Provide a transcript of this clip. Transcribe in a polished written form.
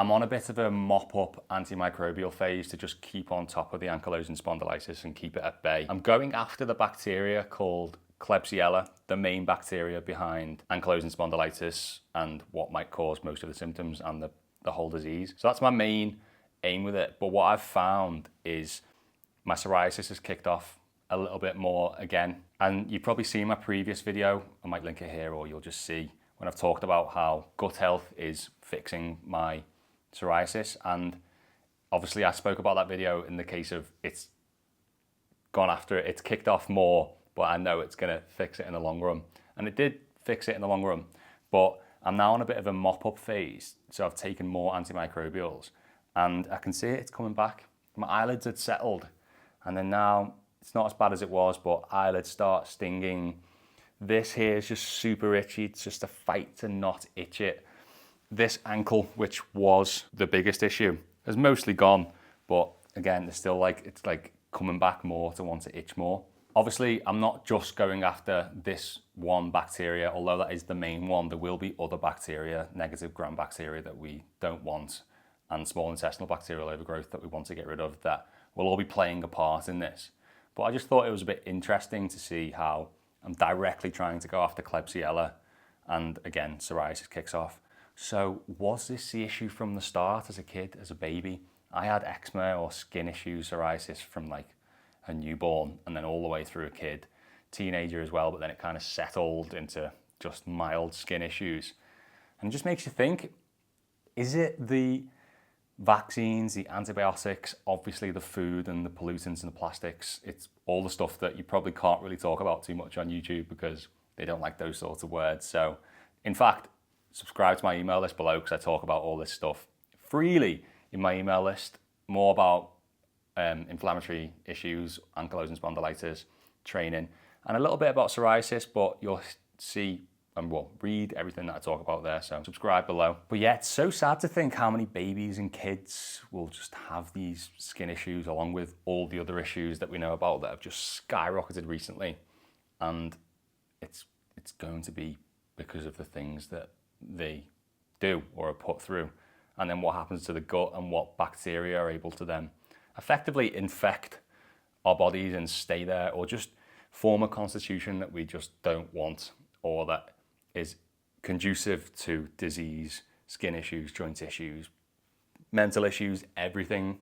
I'm on a bit of a mop-up antimicrobial phase to just keep on top of the ankylosing spondylitis and keep it at bay. I'm going after the bacteria called Klebsiella, the main bacteria behind ankylosing spondylitis and what might cause most of the symptoms and the whole disease. So that's my main aim with it. But what I've found is my psoriasis has kicked off a little bit more again. And you've probably seen my previous video, I might link it here, or you'll just see when I've talked about how gut health is fixing my psoriasis. And obviously I spoke about that video in the case of it's gone after it, it's kicked off more, but I know it's gonna fix it in the long run. And it did fix it in the long run, but I'm now on a bit of a mop-up phase. So I've taken more antimicrobials and I can see it's coming back. My eyelids had settled and then now it's not as bad as it was, but eyelids start stinging. This here is just super itchy. It's just a fight to not itch it. This ankle, which was the biggest issue, is mostly gone. But again, it's still it's like coming back more to want to itch more. Obviously, I'm not just going after this one bacteria, although that is the main one. There will be other bacteria, negative gram bacteria that we don't want, and small intestinal bacterial overgrowth that we want to get rid of, that will all be playing a part in this. But I just thought it was a bit interesting to see how I'm directly trying to go after Klebsiella, and again, psoriasis kicks off. So was this the issue from the start as a kid, as a baby? I had eczema or skin issues, psoriasis from like a newborn and then all the way through a kid, teenager as well, but then it kind of settled into just mild skin issues. And it just makes you think, is it the vaccines, the antibiotics, obviously the food and the pollutants and the plastics? It's all the stuff that you probably can't really talk about too much on YouTube because they don't like those sorts of words. So in fact, subscribe to my email list below because I talk about all this stuff freely in my email list, more about inflammatory issues, ankylosing spondylitis, training, and a little bit about psoriasis, but you'll see and read everything that I talk about there, so subscribe below. But yeah, it's so sad to think how many babies and kids will just have these skin issues along with all the other issues that we know about that have just skyrocketed recently. And it's going to be because of the things that they do or are put through. And then what happens to the gut and what bacteria are able to then effectively infect our bodies and stay there, or just form a constitution that we just don't want, or that is conducive to disease, skin issues, joint issues, mental issues, everything.